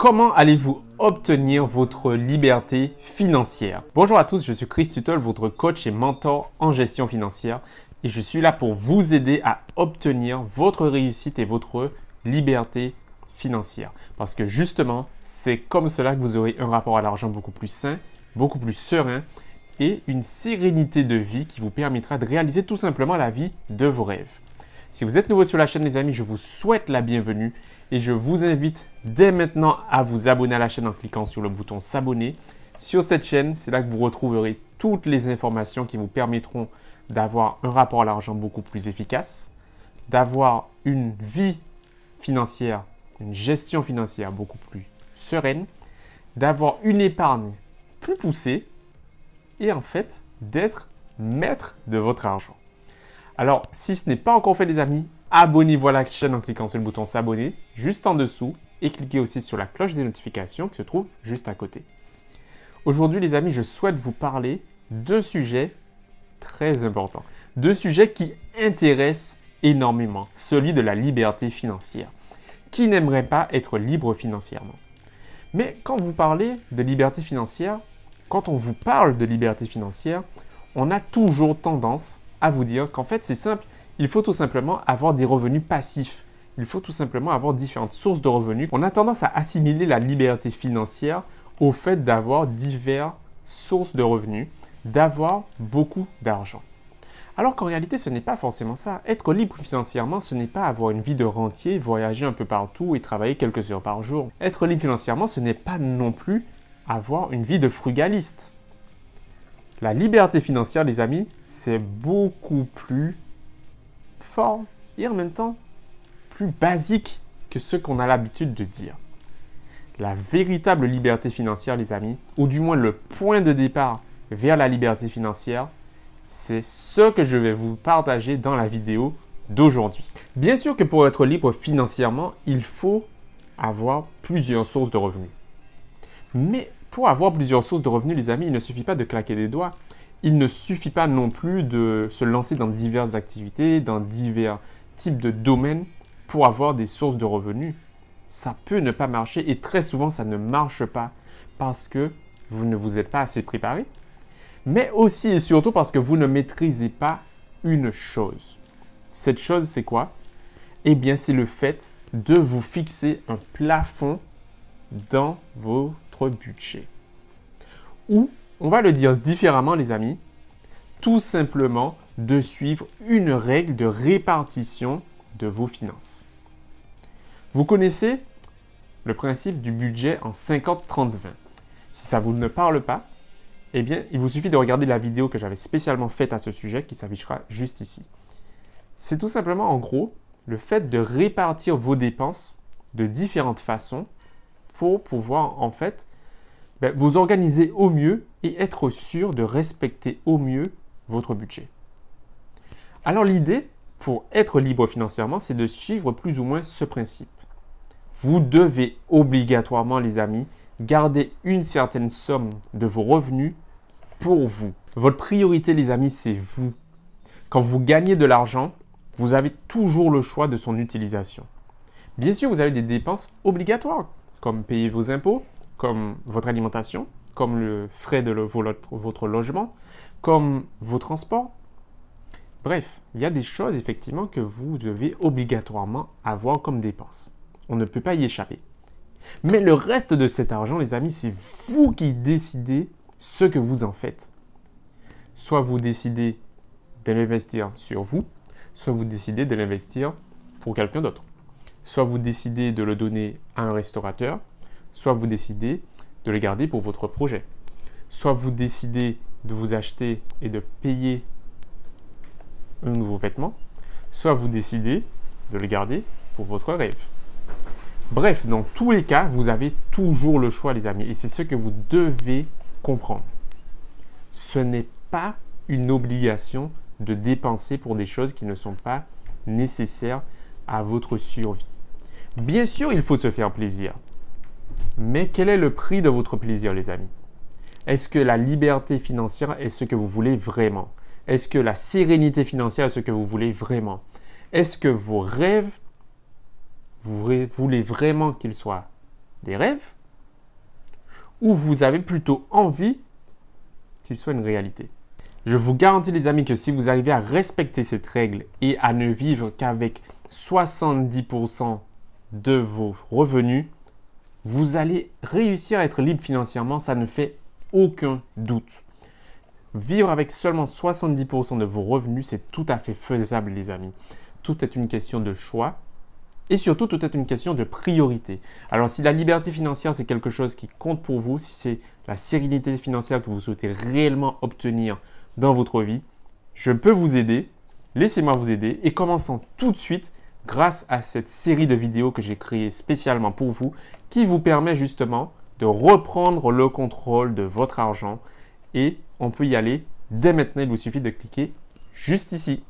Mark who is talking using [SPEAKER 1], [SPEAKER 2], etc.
[SPEAKER 1] Comment allez-vous obtenir votre liberté financière? Bonjour à tous, je suis Chris Tuttle, votre coach et mentor en gestion financière et je suis là pour vous aider à obtenir votre réussite et votre liberté financière. Parce que justement, c'est comme cela que vous aurez un rapport à l'argent beaucoup plus sain, beaucoup plus serein et une sérénité de vie qui vous permettra de réaliser tout simplement la vie de vos rêves. Si vous êtes nouveau sur la chaîne les amis, je vous souhaite la bienvenue et je vous invite dès maintenant à vous abonner à la chaîne en cliquant sur le bouton s'abonner. Sur cette chaîne, c'est là que vous retrouverez toutes les informations qui vous permettront d'avoir un rapport à l'argent beaucoup plus efficace, d'avoir une vie financière, une gestion financière beaucoup plus sereine, d'avoir une épargne plus poussée et en fait d'être maître de votre argent. Alors, si ce n'est pas encore fait les amis, abonnez-vous à la chaîne en cliquant sur le bouton s'abonner juste en dessous et cliquez aussi sur la cloche des notifications qui se trouve juste à côté. Aujourd'hui les amis, je souhaite vous parler de sujets très importants, de sujets qui intéressent énormément, celui de la liberté financière. Qui n'aimerait pas être libre financièrement? Mais quand vous parlez de liberté financière, quand on vous parle de liberté financière, on a toujours tendance à vous dire qu'en fait c'est simple, il faut tout simplement avoir des revenus passifs. Il faut tout simplement avoir différentes sources de revenus. On a tendance à assimiler la liberté financière au fait d'avoir diverses sources de revenus, d'avoir beaucoup d'argent. Alors qu'en réalité, ce n'est pas forcément ça. Être libre financièrement, ce n'est pas avoir une vie de rentier, voyager un peu partout et travailler quelques heures par jour. Être libre financièrement, ce n'est pas non plus avoir une vie de frugaliste. La liberté financière, les amis, c'est beaucoup plus fort et en même temps plus basique que ce qu'on a l'habitude de dire. La véritable liberté financière, les amis, ou du moins le point de départ vers la liberté financière, c'est ce que je vais vous partager dans la vidéo d'aujourd'hui. Bien sûr que pour être libre financièrement, il faut avoir plusieurs sources de revenus. Mais pour avoir plusieurs sources de revenus, les amis, il ne suffit pas de claquer des doigts. Il ne suffit pas non plus de se lancer dans diverses activités, dans divers types de domaines pour avoir des sources de revenus. Ça peut ne pas marcher et très souvent, ça ne marche pas parce que vous ne vous êtes pas assez préparé, mais aussi et surtout parce que vous ne maîtrisez pas une chose. Cette chose, c'est quoi? Eh bien, c'est le fait de vous fixer un plafond dans votre budget. Ou, on va le dire différemment les amis, tout simplement de suivre une règle de répartition de vos finances. Vous connaissez le principe du budget en 50-30-20. Si ça vous ne parle pas, eh bien, il vous suffit de regarder la vidéo que j'avais spécialement faite à ce sujet qui s'affichera juste ici. C'est tout simplement en gros le fait de répartir vos dépenses de différentes façons pour pouvoir en fait vous organiser au mieux et être sûr de respecter au mieux votre budget. Alors l'idée pour être libre financièrement, c'est de suivre plus ou moins ce principe. Vous devez obligatoirement, les amis, garder une certaine somme de vos revenus pour vous. Votre priorité, les amis, c'est vous. Quand vous gagnez de l'argent, vous avez toujours le choix de son utilisation. Bien sûr, vous avez des dépenses obligatoires, comme payer vos impôts, comme votre alimentation, comme le frais de votre logement, comme vos transports. Bref, il y a des choses effectivement que vous devez obligatoirement avoir comme dépenses. On ne peut pas y échapper. Mais le reste de cet argent, les amis, c'est vous qui décidez ce que vous en faites. Soit vous décidez de l'investir sur vous, soit vous décidez de l'investir pour quelqu'un d'autre. Soit vous décidez de le donner à un restaurateur, soit vous décidez de le garder pour votre projet. Soit vous décidez de vous acheter et de payer un nouveau vêtement, soit vous décidez de le garder pour votre rêve. Bref, dans tous les cas, vous avez toujours le choix les amis et c'est ce que vous devez comprendre. Ce n'est pas une obligation de dépenser pour des choses qui ne sont pas nécessaires à votre survie. Bien sûr, il faut se faire plaisir. Mais quel est le prix de votre plaisir, les amis? Est-ce que la liberté financière est ce que vous voulez vraiment? Est-ce que la sérénité financière est ce que vous voulez vraiment? Est-ce que vos rêves, vous voulez vraiment qu'ils soient des rêves ou vous avez plutôt envie qu'il soit une réalité? Je vous garantis les amis que si vous arrivez à respecter cette règle et à ne vivre qu'avec 70% de vos revenus, vous allez réussir à être libre financièrement, ça ne fait aucun doute. Vivre avec seulement 70% de vos revenus, c'est tout à fait faisable les amis. Tout est une question de choix et surtout tout est une question de priorité. Alors si la liberté financière c'est quelque chose qui compte pour vous, si c'est la sérénité financière que vous souhaitez réellement obtenir dans votre vie, je peux vous aider. Laissez-moi vous aider et commençons tout de suite grâce à cette série de vidéos que j'ai créée spécialement pour vous qui vous permet justement de reprendre le contrôle de votre argent et on peut y aller dès maintenant. Il vous suffit de cliquer juste ici.